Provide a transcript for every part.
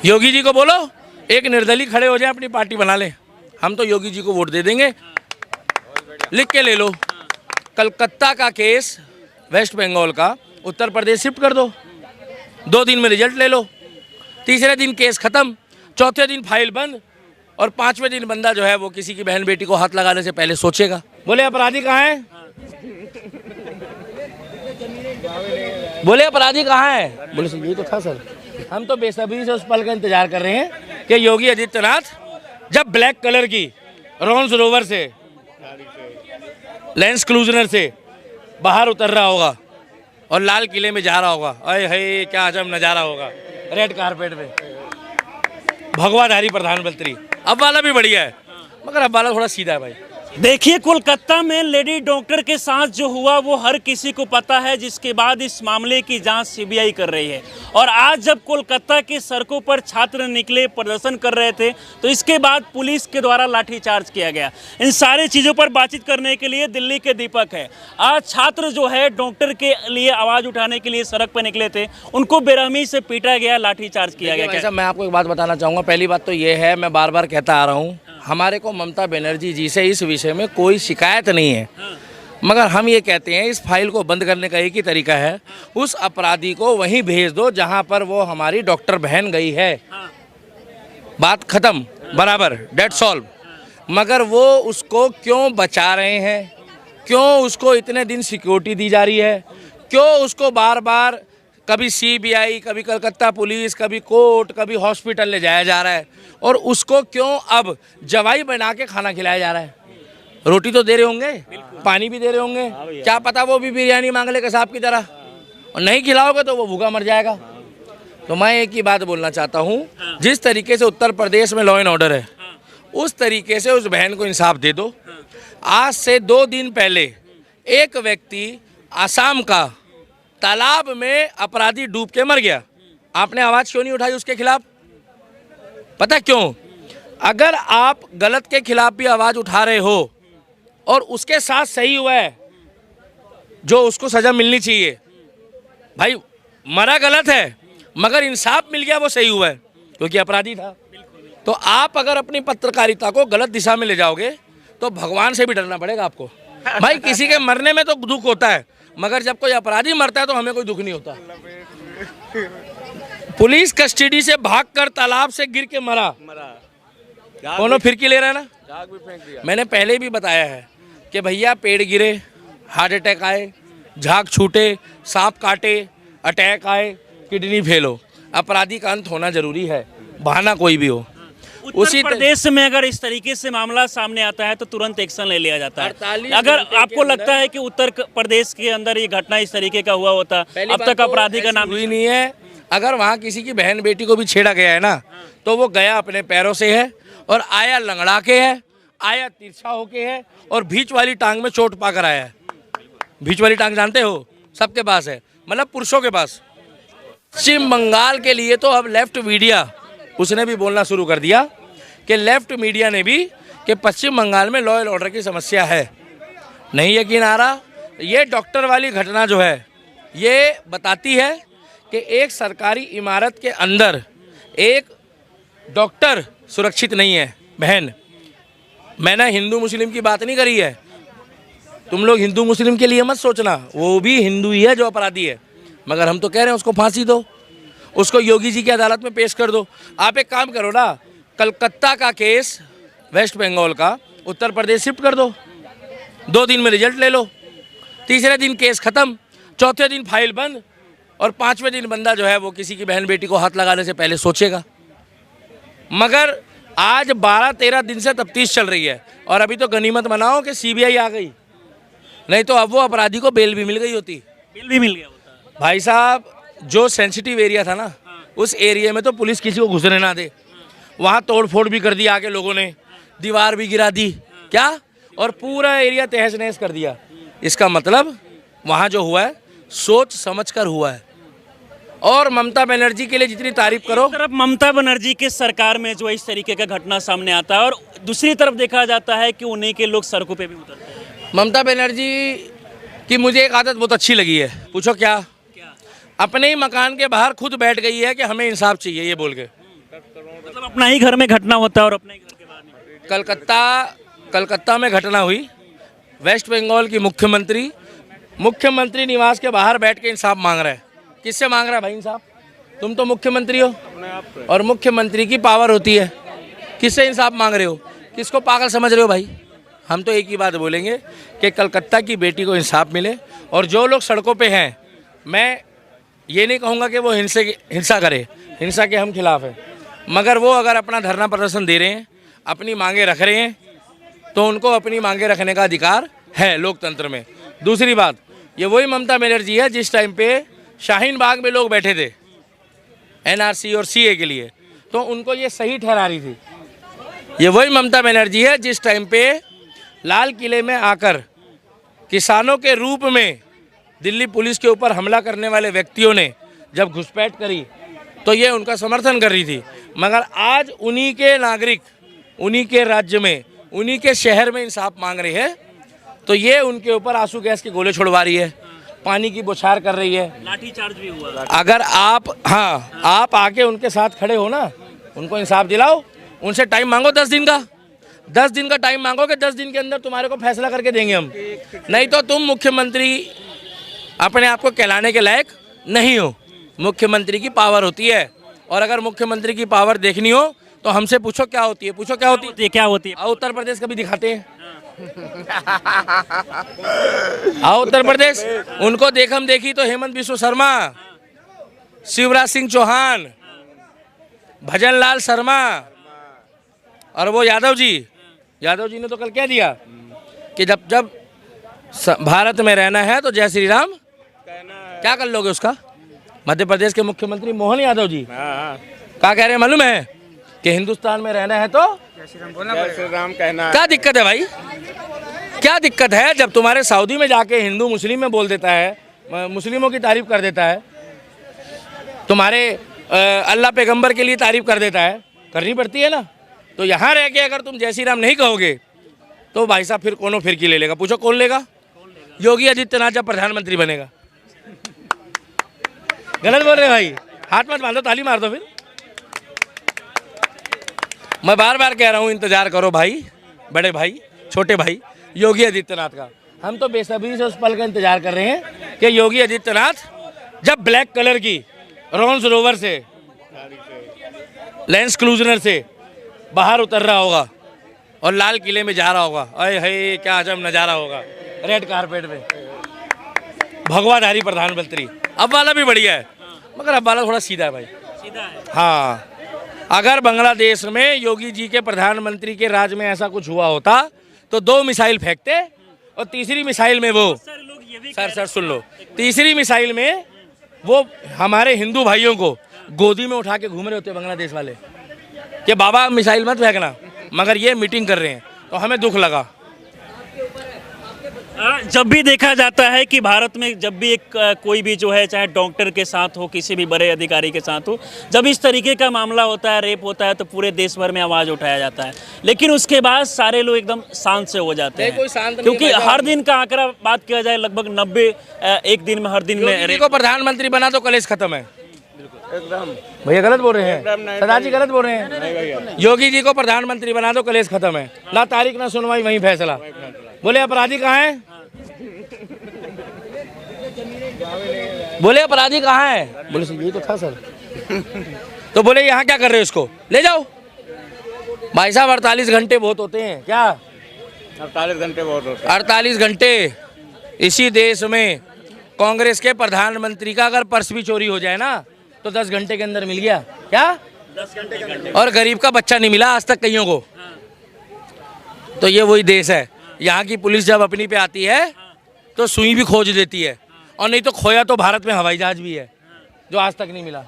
योगी जी को बोलो एक निर्दलीय खड़े हो जाए, अपनी पार्टी बना ले, हम तो योगी जी को वोट दे देंगे। लिख के ले लो, कलकत्ता का केस वेस्ट बंगाल का उत्तर प्रदेश शिफ्ट कर दो, 2 दिन में रिजल्ट ले लो, तीसरे दिन केस खत्म, चौथे दिन फाइल बंद, और 5वें दिन बंदा जो है वो किसी की बहन बेटी को हाथ लगाने से पहले सोचेगा। बोले अपराधी कहाँ है? बोले अपराधी कहाँ है? बोले सर ये तो था सर। हम तो बेसब्री से उस पल का इंतजार कर रहे हैं कि योगी आदित्यनाथ जब ब्लैक कलर की रोल्स रोवर से लेंस क्लूजनर से बाहर उतर रहा होगा और लाल किले में जा रहा होगा, अरे हे क्या अजब नज़ारा होगा रेड कारपेट पे, भगवाधारी प्रधानमंत्री। अब वाला भी बढ़िया है, मगर अब वाला थोड़ा सीधा है भाई। देखिए, कोलकाता में लेडी डॉक्टर के साथ जो हुआ वो हर किसी को पता है, जिसके बाद इस मामले की जांच सीबीआई कर रही है। और आज जब कोलकाता के सड़कों पर छात्र निकले, प्रदर्शन कर रहे थे, तो इसके बाद पुलिस के द्वारा लाठीचार्ज किया गया। इन सारी चीज़ों पर बातचीत करने के लिए दिल्ली के दीपक है। आज छात्र जो है डॉक्टर के लिए आवाज़ उठाने के लिए सड़क पर निकले थे, उनको बेरहमी से पीटा गया, लाठीचार्ज किया गया। मैं आपको एक बात बताना चाहूँगा। पहली बात तो ये है, मैं बार बार कहता आ रहा हूँ, हमारे को ममता बनर्जी जी से इस विषय में कोई शिकायत नहीं है, मगर हम ये कहते हैं इस फाइल को बंद करने का एक ही तरीका है, उस अपराधी को वहीं भेज दो जहां पर वो हमारी डॉक्टर बहन गई है, बात खत्म, बराबर, डेट सॉल्व। मगर वो उसको क्यों बचा रहे हैं, क्यों उसको इतने दिन सिक्योरिटी दी जा रही है, क्यों उसको बार बार कभी सीबीआई, कभी कलकत्ता पुलिस, कभी कोर्ट, कभी हॉस्पिटल ले जाया जा रहा है, और उसको क्यों अब जवाई बना के खाना खिलाया जा रहा है। रोटी तो दे रहे होंगे, पानी भी दे रहे होंगे, क्या पता वो भी बिरयानी मांग ले कसाब की तरह, और नहीं खिलाओगे तो वो भूखा मर जाएगा। तो मैं एक ही बात बोलना चाहता हूँ, जिस तरीके से उत्तर प्रदेश में लॉ एंड ऑर्डर है, उस तरीके से उस बहन को इंसाफ दे दो। आज से 2 दिन पहले एक व्यक्ति आसाम का तालाब में अपराधी डूब के मर गया, आपने आवाज़ क्यों नहीं उठाई उसके खिलाफ? पता क्यों? अगर आप गलत के खिलाफ भी आवाज़ उठा रहे हो और उसके साथ सही हुआ है, जो उसको सज़ा मिलनी चाहिए, भाई मरा गलत है मगर इंसाफ मिल गया, वो सही हुआ है क्योंकि अपराधी था। तो आप अगर अपनी पत्रकारिता को गलत दिशा में ले जाओगे तो भगवान से भी डरना पड़ेगा आपको। भाई किसी के मरने में तो दुख होता है, मगर जब कोई अपराधी मरता है तो हमें कोई दुख नहीं होता। पुलिस कस्टडी से भागकर तालाब से गिर के मरा, कोनो फिरकी ले रहा है ना। मैंने पहले भी बताया है कि भैया पेड़ गिरे, हार्ट अटैक आए, झाग छूटे, सांप काटे, अटैक आए, किडनी फेल हो, अपराधी का अंत होना जरूरी है, बहाना कोई भी हो। उत्तर प्रदेश में अगर इस तरीके से मामला सामने आता है तो तुरंत एक्शन ले लिया जाता है। अगर आपको लगता है कि उत्तर प्रदेश के अंदर ये घटना इस तरीके का हुआ होता, अब तक अपराधी का नाम हुई नहीं है। अगर वहाँ किसी की बहन बेटी को भी छेड़ा गया है ना, तो वो गया अपने पैरों से है और आया लंगड़ा के है, आया तिरछा होके है, और बीच वाली टांग में चोट पाकर आया है। बीच वाली टांग जानते हो, सबके पास है, मतलब पुरुषों के पास। पश्चिम बंगाल के लिए तो अब लेफ्ट मीडिया उसने भी बोलना शुरू कर दिया कि लेफ्ट मीडिया ने भी कि पश्चिम बंगाल में लॉ एंड ऑर्डर की समस्या है। नहीं यकीन आ रहा, ये डॉक्टर वाली घटना जो है ये बताती है कि एक सरकारी इमारत के अंदर एक डॉक्टर सुरक्षित नहीं है। बहन, मैंने हिंदू मुस्लिम की बात नहीं करी है, तुम लोग हिंदू मुस्लिम के लिए मत सोचना, वो भी हिंदू ही है जो अपराधी है, मगर हम तो कह रहे हैं उसको फांसी दो, उसको योगी जी की अदालत में पेश कर दो। आप एक काम करो ना, कलकत्ता का केस वेस्ट बंगाल का उत्तर प्रदेश शिफ्ट कर दो, 2 दिन में रिजल्ट ले लो, तीसरे दिन केस खत्म, चौथे दिन फाइल बंद, और 5वें दिन बंदा जो है वो किसी की बहन बेटी को हाथ लगाने से पहले सोचेगा। मगर आज 12-13 दिन से तफ्तीश चल रही है, और अभी तो गनीमत मनाओ कि सीबीआई आ गई, नहीं तो अब वो अपराधी को बेल भी मिल गई होती। बेल भी मिल गया होता। भाई साहब, जो सेंसिटिव एरिया था ना, उस एरिया में तो पुलिस किसी को घुसने ना दे, वहाँ तोड़ फोड़ भी कर दी आके लोगों ने, दीवार भी गिरा दी, क्या, और पूरा एरिया तहस नहस कर दिया। इसका मतलब वहाँ जो हुआ है सोच समझ कर हुआ है। और ममता बनर्जी के लिए जितनी तारीफ करो, एक तरफ ममता बनर्जी के सरकार में जो इस तरीके का घटना सामने आता है, और दूसरी तरफ देखा जाता है कि उन्हीं के लोग सड़कों पे भी उतरते हैं। ममता बनर्जी की मुझे एक आदत बहुत अच्छी लगी है, पूछो क्या? अपने ही मकान के बाहर खुद बैठ गई है कि हमें इंसाफ चाहिए, ये बोल के। मतलब अपना ही घर में घटना होता है और अपने ही घर के बाहर नहीं। कलकत्ता में घटना हुई। वेस्ट बंगाल की मुख्यमंत्री निवास के बाहर बैठ के इंसाफ मांग रहा है। किससे मांग रहा है भाई इंसाफ? तुम तो मुख्यमंत्री हो और मुख्यमंत्री की पावर होती है। किससे इंसाफ मांग रहे हो? किसको पागल समझ रहे हो भाई? हम तो एक ही बात बोलेंगे कि कलकत्ता की बेटी को इंसाफ मिले। और जो लोग सड़कों पे हैं, मैं ये नहीं कहूँगा कि वो हिंसा करे, हिंसा के हम खिलाफ हैं, मगर वो अगर अपना धरना प्रदर्शन दे रहे हैं, अपनी मांगे रख रहे हैं, तो उनको अपनी मांगे रखने का अधिकार है लोकतंत्र में। दूसरी बात, ये वही ममता बनर्जी है जिस टाइम पे शाहीन बाग में लोग बैठे थे एनआरसी और सीए के लिए, तो उनको ये सही ठहरा रही थी। ये वही ममता बनर्जी है जिस टाइम पे लाल किले में आकर किसानों के रूप में दिल्ली पुलिस के ऊपर हमला करने वाले व्यक्तियों ने जब घुसपैठ करी तो ये उनका समर्थन कर रही थी। मगर आज उन्हीं के नागरिक, उन्हीं के राज्य में, उन्हीं के शहर में इंसाफ मांग रहे हैं, तो ये उनके ऊपर आंसू गैस के गोले छोड़वा रही है, पानी की बौछार कर रही है, लाठीचार्ज भी हुआ। अगर आप आके उनके साथ खड़े हो ना, उनको इंसाफ दिलाओ, उनसे टाइम मांगो 10 दिन का। 10 दिन का टाइम मांगो कि 10 दिन के अंदर तुम्हारे को फैसला करके देंगे हम, नहीं तो तुम मुख्यमंत्री अपने आप को कहलाने के लायक नहीं हो। मुख्यमंत्री की पावर होती है, और अगर मुख्यमंत्री की पावर देखनी हो तो हमसे पूछो क्या होती है। पूछो क्या होती है? क्या होती है? आओ उत्तर प्रदेश कभी दिखाते हैं। आओ उत्तर प्रदेश, उनको देखम देखी तो हेमंत बिस्व शर्मा, शिवराज सिंह चौहान, भजन लाल शर्मा, और वो यादव जी ने तो कल क्या दिया कि जब भारत में रहना है तो जय श्री राम क्या कर लोगे उसका। मध्य प्रदेश के मुख्यमंत्री मोहन यादव जी क्या कह रहे हैं मालूम है कि हिंदुस्तान में रहना है तो जय श्री राम कहना। क्या दिक्कत है भाई? क्या दिक्कत है? जब तुम्हारे सऊदी में जाके हिंदू मुस्लिम में बोल देता है, मुस्लिमों की तारीफ कर देता है, तुम्हारे अल्लाह पैगंबर के लिए तारीफ कर देता है, करनी पड़ती है ना। तो यहाँ रह के अगर तुम जय श्री राम नहीं कहोगे तो भाई साहब फिर कौन फिरकी ले लेगा? पूछो कौन लेगा? योगी आदित्यनाथ जब प्रधानमंत्री बनेगा। गलत बोल रहे भाई, हाथ मत बांधो, ताली मार दो फिर। मैं बार बार कह रहा हूँ, इंतजार करो भाई, बड़े भाई, छोटे भाई, योगी आदित्यनाथ का। हम तो बेसब्री से उस पल का इंतजार कर रहे हैं कि योगी आदित्यनाथ जब ब्लैक कलर की रोल्स रोवर से, लेंस क्रूजनर से बाहर उतर रहा होगा और लाल किले में जा रहा होगा। अरे हे क्या अजब नज़ारा होगा, रेड कारपेट में भगवाधारी प्रधानमंत्री। अब वाला भी बढ़िया है, मगर अब वाला थोड़ा सीधा है भाई, सीधा है। हाँ, अगर बांग्लादेश में योगी जी के प्रधानमंत्री के राज में ऐसा कुछ हुआ होता तो 2 मिसाइल फेंकते और तीसरी मिसाइल में वो सर सुन लो, तीसरी मिसाइल में वो हमारे हिंदू भाइयों को गोदी में उठा के घूम रहे होते बांग्लादेश वाले कि बाबा मिसाइल मत फेंकना, मगर ये मीटिंग कर रहे हैं, तो हमें दुख लगा। जब भी देखा जाता है कि भारत में जब भी एक कोई भी जो है, चाहे डॉक्टर के साथ हो, किसी भी बड़े अधिकारी के साथ हो, जब इस तरीके का मामला होता है, रेप होता है, तो पूरे देश भर में आवाज़ उठाया जाता है। लेकिन उसके बाद सारे लोग एकदम शांत से हो जाते हैं, क्योंकि हर दिन का आंकड़ा बात किया जाए लगभग 90 एक दिन में, हर दिन में को प्रधानमंत्री बना तो कलेश खत्म है। एकदम भैया गलत बोल रहे हैं, सदाजी गलत बोल रहे हैं। योगी जी को प्रधानमंत्री बना दो कलेश खत्म है, ना तारीख ना सुनवाई, वहीं फैसला। बोले अपराधी कहाँ है? बोले अपराधी कहाँ है? बोले यही तो था सर। तो बोले यहाँ क्या कर रहे हो, इसको ले जाओ। भाई साहब 48 घंटे बहुत होते हैं क्या? 48 घंटे बहुत होते हैं। 48 घंटे इसी देश में कांग्रेस के प्रधानमंत्री का अगर पर्स भी चोरी हो जाए ना तो 10 घंटे के अंदर मिल गया क्या? 10 घंटे। और गरीब का बच्चा नहीं मिला आज तक कईयों को। तो ये वही देश है। यहाँ की पुलिस जब अपनी पे आती है तो सुई भी खोज देती है, और नहीं तो खोया तो भारत में हवाई जहाज भी है जो आज तक नहीं मिला।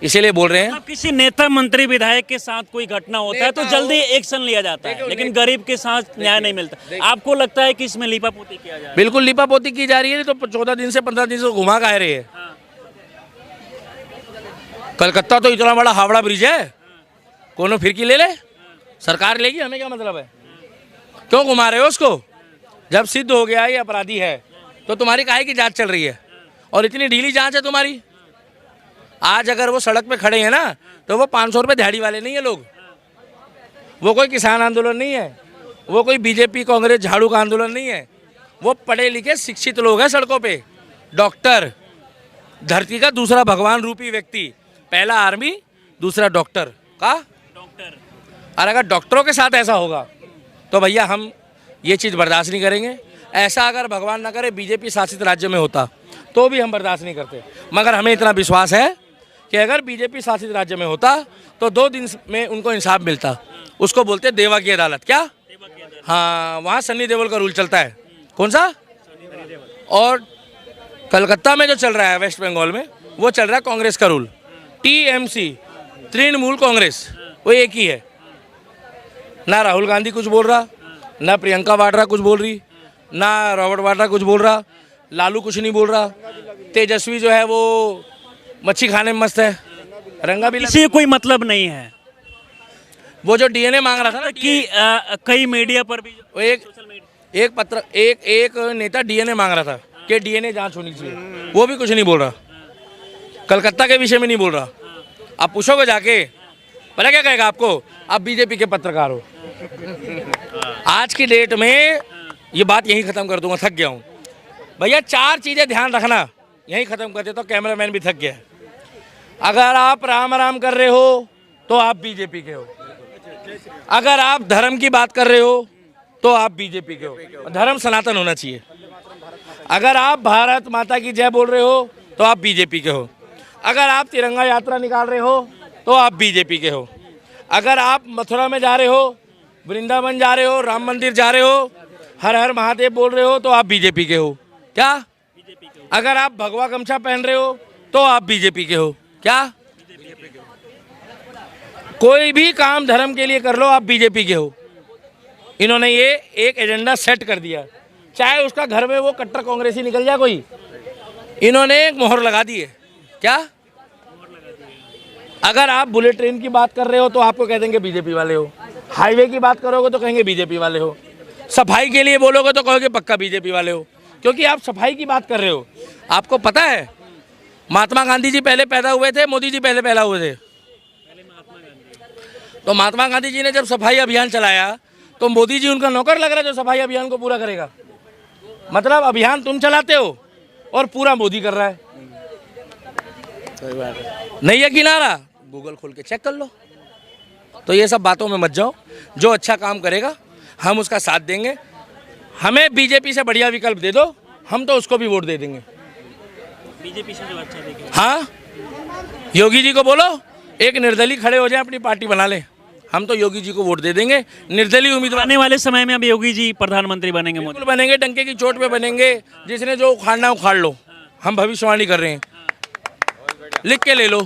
इसीलिए बोल रहे हैं, अब किसी नेता मंत्री विधायक के साथ कोई घटना होता है तो जल्दी एक्शन लिया जाता है, लेकिन गरीब के साथ न्याय नहीं मिलता। आपको लगता है कि इसमें लीपापोती किया जा रहा है? बिल्कुल लीपापोती की जा रही है। तो 14 दिन से 15 दिन से घुमा का रहे है। कलकत्ता तो इतना बड़ा हावड़ा ब्रिज है, कोनो फिरकी ले ले, सरकार लेगी, हमें क्या मतलब है? क्यों घुमा रहे हो उसको? जब सिद्ध हो गया ये अपराधी है तो तुम्हारी काहे की जांच चल रही है, और इतनी ढीली जांच है तुम्हारी? आज अगर वो सड़क पे खड़े हैं ना तो वो 500 रुपये दिहाड़ी वाले नहीं है लोग, वो कोई किसान आंदोलन नहीं है, वो कोई बीजेपी कांग्रेस झाड़ू का आंदोलन नहीं है, वो पढ़े लिखे शिक्षित लोग हैं सड़कों पे, डॉक्टर, धरती का दूसरा भगवान रूपी व्यक्ति, पहला आर्मी दूसरा डॉक्टर का डॉक्टर। और अगर डॉक्टरों के साथ ऐसा होगा तो भैया हम ये चीज़ बर्दाश्त नहीं करेंगे। ऐसा अगर भगवान ना करे बीजेपी शासित राज्य में होता तो भी हम बर्दाश्त नहीं करते, मगर हमें इतना विश्वास है कि अगर बीजेपी शासित राज्य में होता तो 2 दिन में उनको इंसाफ मिलता। उसको बोलते देवा की अदालत। क्या? हाँ, वहाँ सन्नी देओल का रूल चलता है। कौन सा? और कलकत्ता में जो चल रहा है वेस्ट बंगाल में वो चल रहा है कांग्रेस का रूल, टीएमसी, तृणमूल कांग्रेस, वो एक ही है। ना राहुल गांधी कुछ बोल रहा, ना प्रियंका वाड्रा कुछ बोल रही, ना रॉबर्ट वाड्रा कुछ बोल रहा, लालू कुछ नहीं बोल रहा, तेजस्वी जो है वो मच्छी खाने में मस्त है, रंगा भी किसी को कोई मतलब नहीं है वो जो डीएनए मांग रहा था ना कि कई मीडिया पर भी वो एक नेता डीएनए मांग रहा था कि डीएनए जांच होनी चाहिए, वो भी कुछ नहीं बोल रहा, कलकत्ता के विषय में नहीं बोल रहा। आप पूछोगे जाके, पता क्या कहेगा आपको, आप बीजेपी के पत्रकार हो। आज की डेट में ये बात यहीं ख़त्म कर दूंगा, थक गया हूँ भैया। 4 चीज़ें ध्यान रखना, यहीं ख़त्म कर देता हूँ, कैमरामैन भी थक गया है। अगर आप राम राम कर रहे हो तो आप बीजेपी के हो, अगर आप धर्म की बात कर रहे हो तो आप बीजेपी के हो, धर्म सनातन होना चाहिए। अगर आप भारत माता की जय बोल रहे हो तो आप बीजेपी के हो, अगर आप तिरंगा यात्रा निकाल रहे हो तो आप बीजेपी के हो, अगर आप मथुरा में जा रहे हो, वृंदावन जा रहे हो, राम मंदिर जा रहे हो, हर हर महादेव बोल रहे हो तो आप बीजेपी के हो। क्या? अगर आप भगवा गमछा पहन रहे हो तो आप बीजेपी के हो। क्या? कोई भी काम धर्म के लिए कर लो, आप बीजेपी के हो। इन्होंने ये एक एजेंडा सेट कर दिया, चाहे उसका घर में वो कट्टर कांग्रेसी निकल जाए कोई, इन्होंने एक मोहर लगा दी है। क्या? अगर आप बुलेट ट्रेन की बात कर रहे हो तो आपको कह देंगे बीजेपी वाले हो, हाईवे की बात करोगे तो कहेंगे बीजेपी वाले हो, सफाई के लिए बोलोगे तो कहोगे पक्का बीजेपी वाले हो, क्योंकि आप सफाई की बात कर रहे हो। आपको पता है महात्मा गांधी जी पहले पैदा हुए थे, मोदी जी पहले पैदा हुए थे? तो महात्मा गांधी जी ने जब सफाई अभियान चलाया तो मोदी जी उनका नौकर लग रहा है जो सफाई अभियान को पूरा करेगा। मतलब अभियान तुम चलाते हो और पूरा मोदी कर रहा है। सही बात है। नहीं यकीन आ रहा, गूगल खोल के चेक कर लो। तो ये सब बातों में मत जाओ, जो अच्छा काम करेगा हम उसका साथ देंगे। हमें बीजेपी से बढ़िया विकल्प दे दो, हम तो उसको भी वोट दे देंगे। बीजेपी से जो अच्छा देखे। हाँ, योगी जी को बोलो एक निर्दलीय खड़े हो जाए, अपनी पार्टी बना ले, हम तो योगी जी को वोट दे देंगे। निर्दलीय उम्मीदवार आने वाले समय में अब योगी जी प्रधानमंत्री बनेंगे, मोदी बिल्कुल बनेंगे, डंके की चोट पे बनेंगे। जिसने जो उखाड़ना उखाड़ लो, हम भविष्यवाणी कर रहे हैं, लिख के ले लो।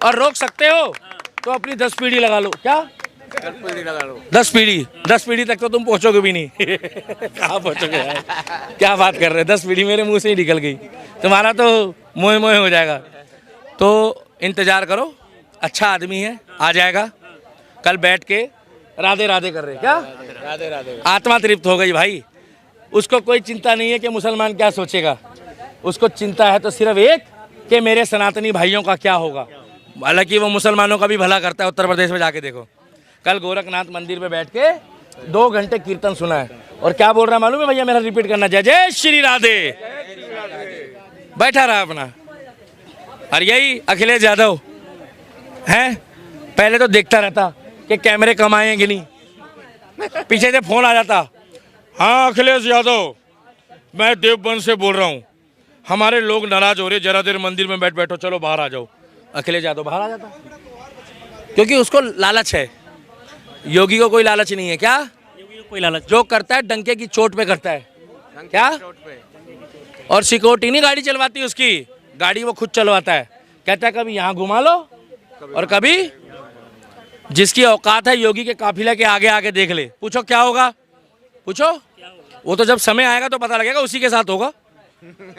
और रोक सकते हो तो अपनी 10 पीढ़ी लगा लो। क्या? 10 पीढ़ी तक तो तुम पहुंचोगे भी नहीं। कहाँ पहुंचोगे यार, क्या बात कर रहे हैं, 10 पीढ़ी मेरे मुंह से ही निकल गई, तुम्हारा तो मोह मोह हो जाएगा। तो इंतजार करो, अच्छा आदमी है, आ जाएगा। कल बैठ के राधे राधे कर रहे। क्या? राधे राधे। आत्मा तृप्त हो गई भाई। उसको कोई चिंता नहीं है कि मुसलमान क्या सोचेगा, उसको चिंता है तो सिर्फ एक कि मेरे सनातनी भाइयों का क्या होगा। हालांकि वो मुसलमानों का भी भला करता है, उत्तर प्रदेश में जाके देखो। कल गोरखनाथ मंदिर में बैठ के 2 घंटे कीर्तन सुना है, और क्या बोल रहा है मालूम है भैया, मेरा रिपीट करना, जय जय श्री राधे। बैठा रहा अपना। और यही अखिलेश यादव है, पहले तो देखता रहता कि कैमरे कम आएंगे नहीं, पीछे से फोन आ जाता, हाँ अखिलेश यादव मैं देवबंद से बोल रहा हूँ, हमारे लोग नाराज हो रहे, जरा देर मंदिर में बैठो, चलो बाहर आ जाओ। अखिलेश यादव बाहर आ जाता, क्योंकि उसको लालच है। योगी को कोई लालच नहीं है। क्या? योगी को कोई लालच, जो करता है डंके की चोट पे करता है। क्या? और सिक्योरिटी नहीं गाड़ी चलवाती उसकी, गाड़ी वो खुद चलवाता है। कहता है कभी यहाँ घुमा लो और कभी जिसकी औकात है योगी के काफिले के आगे आगे देख ले। पूछो क्या होगा, पूछो, वो तो जब समय आएगा तो पता लगेगा, उसी के साथ होगा।